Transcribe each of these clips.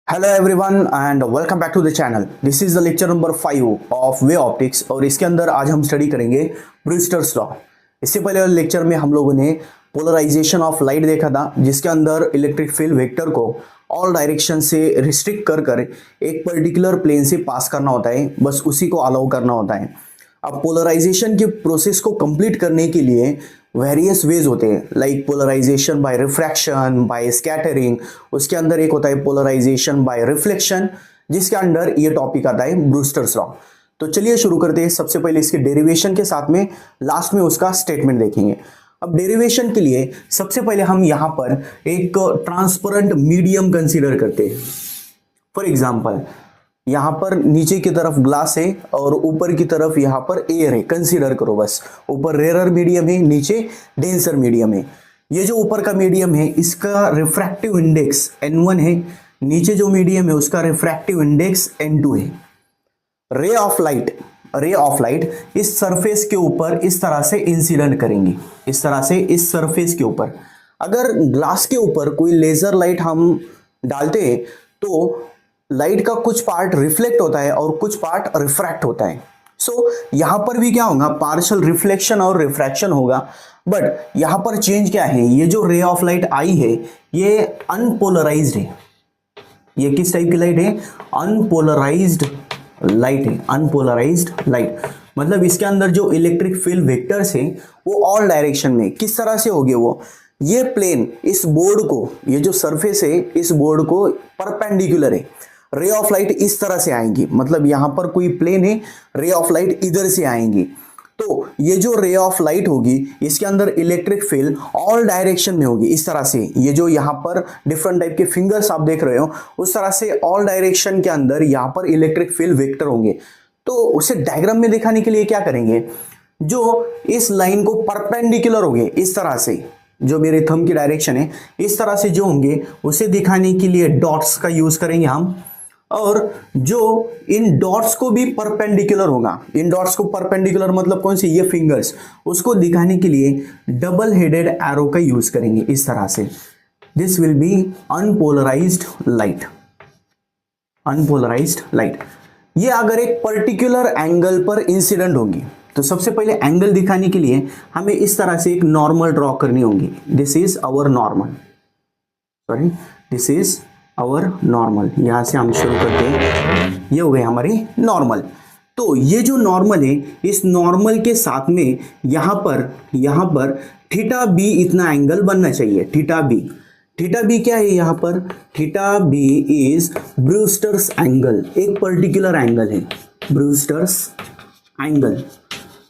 Hello everyone and welcome back to the channel. This is the lecture number 5 of wave optics और इसके अंदर आज हम study करेंगे ब्रूस्टर्स लॉ। इससे पहले वाले लेक्चर में हम लोगों ने पोलराइजेशन ऑफ लाइट देखा था, जिसके अंदर इलेक्ट्रिक फील्ड वेक्टर को ऑल डायरेक्शन से रिस्ट्रिक्ट कर एक पर्टिकुलर प्लेन से पास करना होता है, बस उसी को अलाउ करना होता है। अब पोलराइजेशन के प्रोसेस को कंप्लीट करने के लिए वेरियस वेज होते हैं, like polarization by refraction, by scattering. उसके अंदर एक होता है पोलराइजेशन बाय रिफ्लेक्शन, जिसके अंडर ये टॉपिक आता है ब्रूस्टर्स लॉ। तो चलिए शुरू करते हैं। सबसे पहले इसके डेरिवेशन के साथ में लास्ट में उसका स्टेटमेंट देखेंगे। अब डेरिवेशन के लिए सबसे पहले हम यहाँ पर एक ट्रांसपेरेंट मीडियम कंसीडर करते हैं। फॉर एग्जाम्पल, यहाँ पर नीचे की तरफ ग्लास है और ऊपर की तरफ यहाँ पर एयर है। कंसीडर करो, बस ऊपर रेयर मीडियम है, नीचे डेंसर मीडियम है। ये जो ऊपर का मीडियम है इसका रिफ्रैक्टिव इंडेक्स n1 है, नीचे जो मीडियम है उसका रिफ्रैक्टिव इंडेक्स n2 है। रे ऑफ लाइट इस सरफेस के ऊपर इस तरह से इंसिडेंट करेंगी, इस तरह से इस सरफेस के ऊपर। अगर ग्लास के ऊपर कोई लेजर लाइट हम डालते हैं तो लाइट का कुछ पार्ट रिफ्लेक्ट होता है और कुछ पार्ट रिफ्रैक्ट होता है। सो यहां पर भी क्या होगा, पार्शियल रिफ्लेक्शन और रिफ्रैक्शन होगा। बट यहां पर चेंज क्या है, ये जो रे ऑफ लाइट आई है ये अनपोलराइज्ड है। ये किस टाइप की लाइट है? अनपोलराइज्ड लाइट है। अनपोलराइज्ड लाइट मतलब इसके अंदर जो इलेक्ट्रिक फील्ड वेक्टर्स है वो ऑल डायरेक्शन में किस तरह से होंगे, वो ये प्लेन इस बोर्ड को, ये जो सरफेस है इस बोर्ड को परपेंडिकुलर है। रे ऑफ लाइट इस तरह से आएंगी, मतलब यहां पर कोई प्लेन है, रे ऑफ लाइट इधर से आएंगी। तो ये जो रे ऑफ लाइट होगी इसके अंदर इलेक्ट्रिक फील्ड ऑल डायरेक्शन में होगी, इस तरह से। ये जो यहाँ पर डिफरेंट टाइप के फिंगर्स आप देख रहे हो उस तरह से ऑल डायरेक्शन के अंदर यहाँ पर इलेक्ट्रिक फील्ड वेक्टर होंगे। तो उसे डायग्राम में दिखाने के लिए क्या करेंगे, जो इस लाइन को परपेंडिकुलर होंगे इस तरह से, जो मेरे थंब की डायरेक्शन है इस तरह से जो होंगे उसे दिखाने के लिए डॉट्स का यूज करेंगे हम। और जो इन डॉट्स को भी परपेंडिकुलर होगा, इन डॉट्स को परपेंडिकुलर मतलब कौन सी, ये फिंगर्स, उसको दिखाने के लिए डबल हेडेड एरो का यूज करेंगे इस तरह से। This will be unpolarised light. Unpolarised light ये अगर एक पर्टिकुलर एंगल पर इंसिडेंट होगी तो सबसे पहले एंगल दिखाने के लिए हमें इस तरह से एक नॉर्मल ड्रॉ करनी होगी। This is our normal, sorry this is our normal. यहां से हम शुरू करते हैं, ये हो गई हमारी नॉर्मल। तो ये जो नॉर्मल है इस नॉर्मल के साथ में यहां पर थीटा बी इतना एंगल बनना चाहिए। थीटा बी क्या है यहाँ पर, theta B is Brewster's angle, एक पर्टिकुलर एंगल है ब्रूस्टर्स एंगल।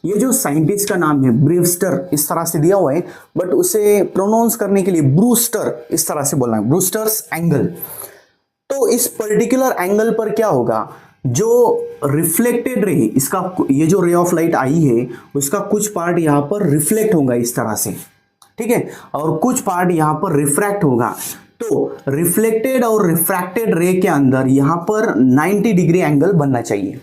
ये जो साइंटिस्ट का नाम है ब्रूस्टर इस तरह से दिया हुआ है, बट उसे प्रोनाउंस करने के लिए ब्रूस्टर इस तरह से बोलना है, ब्रूस्टर्स एंगल। तो इस पर्टिकुलर एंगल पर क्या होगा, जो रिफ्लेक्टेड रे इसका, ये जो रे ऑफ लाइट आई है उसका कुछ पार्ट यहाँ पर रिफ्लेक्ट होगा इस तरह से, ठीक है, और कुछ पार्ट यहाँ पर रिफ्रैक्ट होगा। तो रिफ्लेक्टेड और रिफ्रैक्टेड रे के अंदर यहाँ पर 90 डिग्री एंगल बनना चाहिए।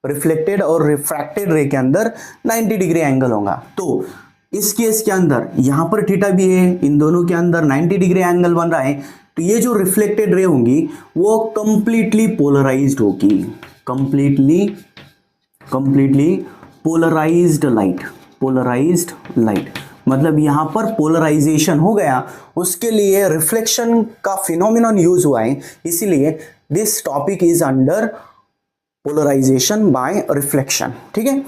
रिफ्लेक्टेड और रिफ्रैक्टेड रे के अंदर 90 डिग्री एंगल होगा। तो इस केस के अंदर यहां पर थीटा भी है, इन दोनों के अंदर 90 डिग्री एंगल बन रहा है। तो ये जो रिफ्लेक्टेड रे होंगी वो कंप्लीटली पोलराइज्ड होगी, कंप्लीटली पोलराइज्ड लाइट मतलब यहां पर पोलराइजेशन हो गया, उसके लिए रिफ्लेक्शन का फिनोमिनन यूज हुआ है, इसीलिए this topic is under polarisation by reflection, ठीक है।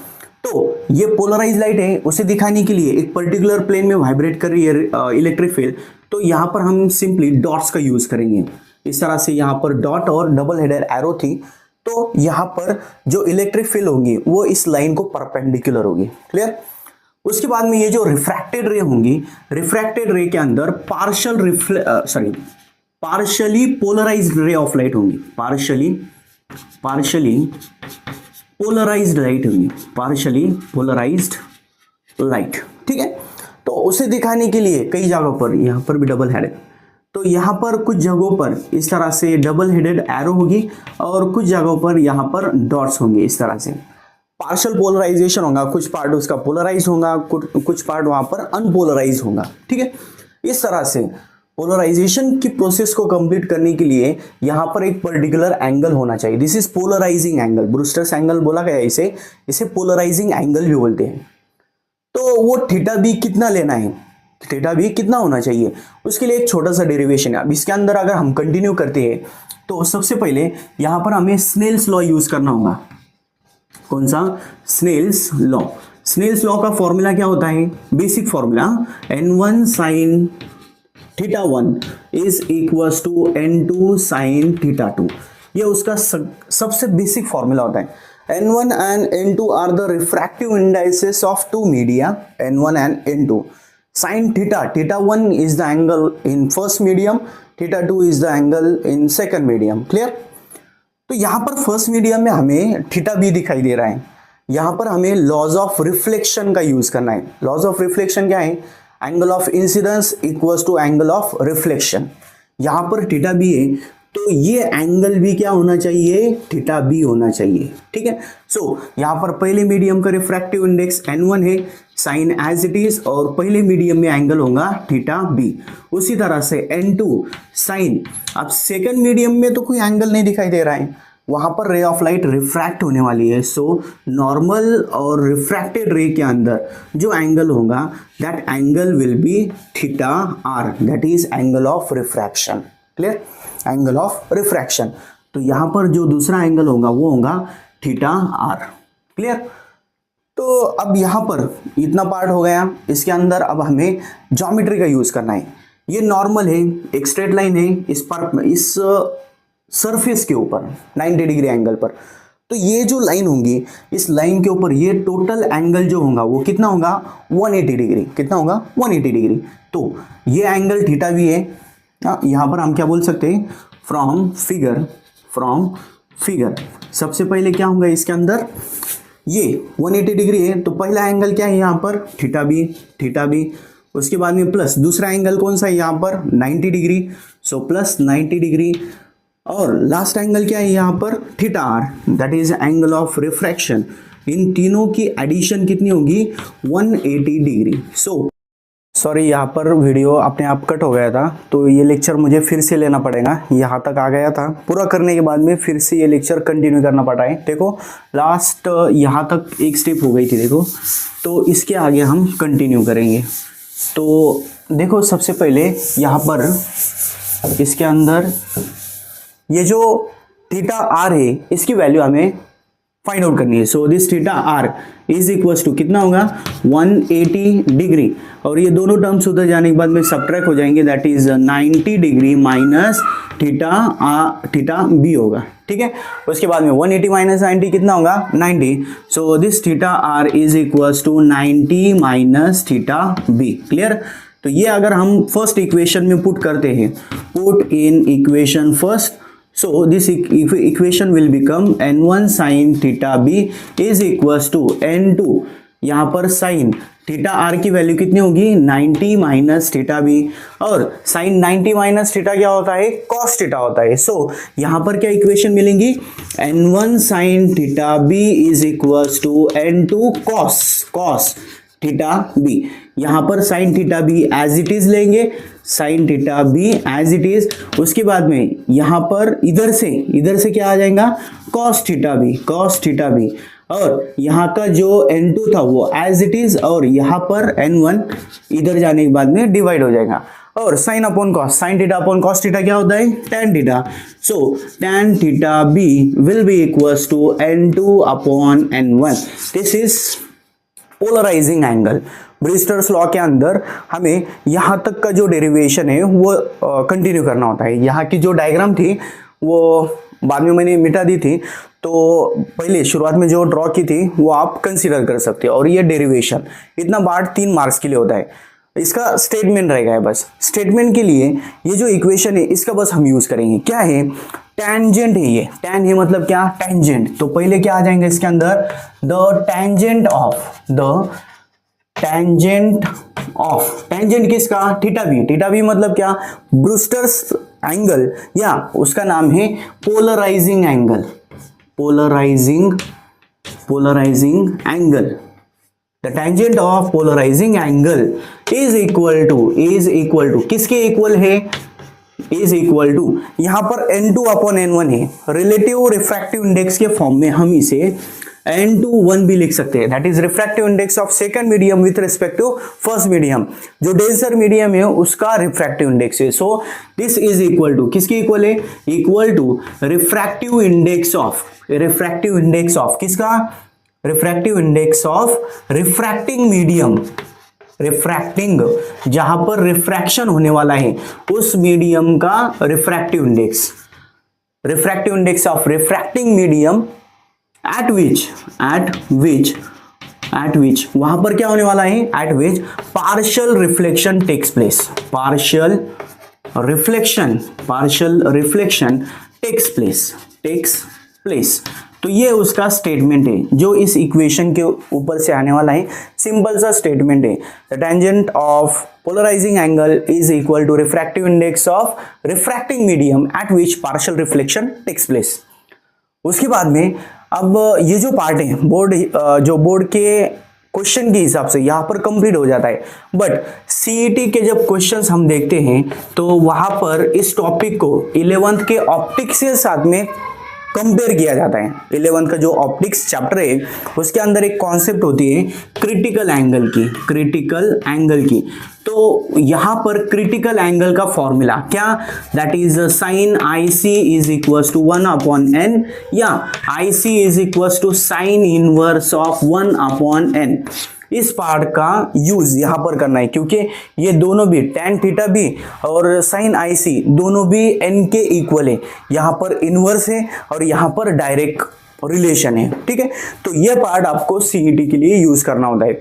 तो ये पोलराइज लाइट है, उसे दिखाने के लिए एक पर्टिकुलर प्लेन में वाइब्रेट कर रही है इलेक्ट्रिक फील्ड। तो यहां पर हम सिंपली डॉट्स का यूज करेंगे इस तरह से। यहां पर डॉट और डबल हेडेड एरो थी, तो यहां पर जो इलेक्ट्रिक फील्ड होगी वो इस लाइन को परपेंडिकुलर होगी। क्लियर? उसके बाद में ये जो रिफ्रैक्टेड रे होंगी, रिफ्रैक्टेड रे के अंदर partially polarized ray of light होंगी, पार्शियली पोलराइज्ड लाइट होगी, पार्शियली पोलराइज्ड लाइट, ठीक है। तो उसे दिखाने के लिए कई जगहों पर, यहां पर भी डबल हेडेड, तो यहां पर कुछ जगहों पर इस तरह से डबल हेडेड एरो होगी और कुछ जगहों पर यहां पर डॉट्स होंगे इस तरह से। पार्शियल पोलराइजेशन होगा, कुछ पार्ट उसका पोलराइज होगा, कुछ पार्ट वहां पर अनपोलराइज होगा, ठीक है, इस तरह से। पोलराइजेशन की प्रोसेस को कंप्लीट करने के लिए यहाँ पर एक पर्टिकुलर एंगल होना चाहिए। This is polarising angle, Brewster's angle बोला गया इसे पोलराइजिंग एंगल भी बोलते हैं। तो वो थीटा बी कितना लेना है, थीटा बी कितना होना चाहिए, उसके लिए एक छोटा सा डेरिवेशन है। अब इसके अंदर अगर हम कंटिन्यू करते हैं तो सबसे पहले यहाँ पर हमें स्नेल्स लॉ यूज करना होगा। कौन सा? Snell's law. स्नेल्स लॉ का फॉर्मूला क्या होता है? Basic formula n1 sin theta 1 is equals to n2 sin theta 2। ये उसका सबसे बेसिक फॉर्मूला होता है। n1 and n2 are the refractive indices of two media, n1 and n2। sin theta 1 is the angle in first medium, theta 2 is the angle in second medium। Clear? तो यहां पर first medium में हमें theta B दिखाई दे रहा है। यहां पर हमें लॉज ऑफ रिफ्लेक्शन का यूज करना है। लॉज ऑफ रिफ्लेक्शन क्या है? Angle of incidence equals to angle of reflection. यहां पर थीटा बी है तो ये एंगल भी क्या होना चाहिए? थीटा बी होना चाहिए। ठीक है। सो यहां पर पहले मीडियम का रिफ्रैक्टिव इंडेक्स n1 है, साइन एज इट इज, और पहले मीडियम में एंगल होगा थीटा बी। उसी तरह से n2 साइन। अब सेकंड मीडियम में तो कोई एंगल नहीं दिखाई दे रहा है, वहां पर रे ऑफ लाइट रिफ्रैक्ट होने वाली है। सो नॉर्मल और रिफ्रैक्टेड रे के अंदर जो एंगल होगा that angle will be theta R, that is angle of refraction. Clear? Angle of refraction. तो यहां पर जो दूसरा एंगल होगा वो होगा थीटा आर। क्लियर? तो अब यहां पर इतना पार्ट हो गया। इसके अंदर अब हमें ज्योमेट्री का यूज करना है। ये नॉर्मल है, एक स्ट्रेट लाइन है इस सरफेस के ऊपर 90 डिग्री एंगल पर। तो ये जो लाइन होंगी, इस लाइन के ऊपर ये टोटल एंगल जो होगा वो कितना होगा? 180 डिग्री। कितना होगा? 180 डिग्री। तो ये एंगल थीटा भी है। यहां पर हम क्या बोल सकते हैं? फ्रॉम फिगर सबसे पहले क्या होगा इसके अंदर? ये 180 डिग्री है तो पहला एंगल क्या है यहाँ पर? Theta B. उसके बाद में प्लस दूसरा एंगल कौन सा है यहाँ पर? 90 डिग्री। So plus 90 degree. और लास्ट एंगल क्या है यहाँ पर? Theta R, that is angle of refraction. इन तीनों की एडिशन कितनी होगी? 180 डिग्री। सो सॉरी, यहाँ पर वीडियो अपने आप कट हो गया था तो ये लेक्चर मुझे फिर से लेना पड़ेगा। यहाँ तक आ गया था, पूरा करने के बाद में फिर से ये लेक्चर कंटिन्यू करना पड़ा है। देखो लास्ट यहाँ तक एक स्टेप हो गई थी, देखो। तो इसके आगे हम कंटिन्यू करेंगे। तो देखो सबसे पहले यहाँ पर इसके अंदर ये जो थीटा आर है इसकी वैल्यू हमें फाइंड आउट करनी है। So this theta R is equals to कितना होगा? 180 डिग्री। और ये दोनों टर्म्स उधर जाने के बाद में सबट्रैक्ट हो जाएंगे, that is 90 degree minus theta B होगा। ठीक है। उसके बाद में 180 माइनस 90 कितना होगा? 90। So this theta R is equals to 90 minus theta B. Clear? तो ये अगर हम फर्स्ट इक्वेशन में पुट करते हैं, put in equation first, so this equation will become n1 sin theta b is equals to n2, यहाँ पर sin theta are की वैल्यू कितनी होगी? 90 माइनस थीटा बी। और साइन 90 माइनस थीटा क्या होता है? कॉस थीटा होता है। सो यहाँ पर क्या इक्वेशन मिलेंगी? n1 sine theta B is equals to n2 cos theta B. यहाँ पर sine theta B as it is लेंगे, sine theta B as it is. उसके बाद में यहाँ पर इधर से क्या आ जाएगा? Cos theta B. और यहाँ का जो n2 था वो एज इट इज, और यहाँ पर n1 इधर जाने के बाद में डिवाइड हो जाएगा। और sine upon cos, sine theta upon cos theta क्या होता है? tan theta. So tan theta B will be equals to n2 upon n1। This is polarising angle. Brewster's law के अंदर हमें यहाँ तक का जो डेरिवेशन है वो कंटिन्यू करना होता है। यहाँ की जो डायग्राम थी वो बाद में मैंने मिटा दी थी, तो पहले शुरुआत में जो ड्रॉ की थी वो आप कंसीडर कर सकते हो। और ये डेरिवेशन इतना पार्ट 3 मार्क्स के लिए होता है। इसका स्टेटमेंट रहेगा बस। स्टेटमेंट के लिए ये जो इक्वेशन है इसका बस हम यूज करेंगे। क्या है? टेंजेंट है। ये टेन है मतलब क्या? टेंजेंट। तो पहले क्या आ जाएंगे इसके अंदर? द टेंजेंट किसका? थीटा बी मतलब क्या? ब्रूस्टर्स एंगल, या उसका नाम है polarizing angle. The tangent of polarizing angle is equal to किसके इक्वल है, इज इक्वल टू यहां पर n2 अपॉन n1 है, रिलेटिव रिफ्रैक्टिव इंडेक्स के फॉर्म में हम इसे n21 भी लिख सकते हैं, that is refractive index of second medium with respect to first medium. जो डेंसर मीडियम है उसका रिफ्रैक्टिव इंडेक्स है। So this is equal to किसके इक्वल है, equal to refractive index of किसका, refractive index of refracting medium, refracting जहां पर refraction होने वाला है उस मीडियम का refractive index of refracting medium at which वहां पर क्या होने वाला है, at which partial reflection takes place, partial reflection takes place। तो ये उसका स्टेटमेंट है जो इस इक्वेशन के ऊपर से आने वाला है, सिंपल सा स्टेटमेंट है। The tangent of polarizing angle is equal to refractive index of refracting medium at which partial reflection takes place. उसके बाद में अब ये जो पार्ट है बोर्ड के क्वेश्चन के हिसाब से यहाँ पर कंप्लीट हो जाता है, बट सीईटी के जब क्वेश्चंस हम देखते हैं तो वहां पर इस टॉपिक को 11th के ऑप्टिक्स के साथ में कंपेयर किया जाता है। 11th का जो ऑप्टिक्स चैप्टर है उसके अंदर एक कॉन्सेप्ट होती है क्रिटिकल एंगल की। तो यहां पर क्रिटिकल एंगल का फॉर्मूला क्या, that is sine IC is equals to 1 upon n या IC is equals to sine inverse of 1 upon n। इस पार्ट का यूज यहां पर करना है क्योंकि ये दोनों भी tan थीटा भी और साइन IC दोनों भी n के इक्वल है, यहां पर इनवर्स है और यहां पर डायरेक्ट रिलेशन है, ठीक है। तो ये पार्ट आपको सीईटी के लिए यूज करना होता है,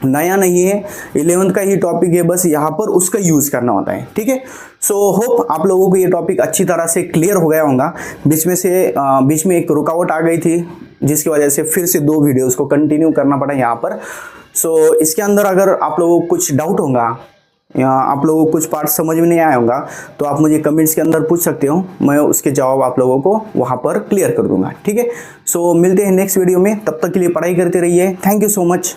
नया नहीं है, 11th का ही टॉपिक है, बस यहाँ पर उसका यूज करना होता है, ठीक है। सो होप आप लोगों को ये टॉपिक अच्छी तरह से क्लियर हो गया होगा। बीच में एक रुकावट आ गई थी जिसकी वजह से फिर से 2 वीडियोस को कंटिन्यू करना पड़ा यहाँ पर। सो इसके अंदर अगर आप लोगों को कुछ डाउट होगा या आप लोगों को कुछ पार्ट समझ में नहीं आया होगा तो आप मुझे कमेंट्स के अंदर पूछ सकते हो, मैं उसके जवाब आप लोगों को वहाँ पर क्लियर कर दूंगा, ठीक है। सो मिलते हैं नेक्स्ट वीडियो में, तब तक के लिए पढ़ाई करते रहिए। Thank you so much.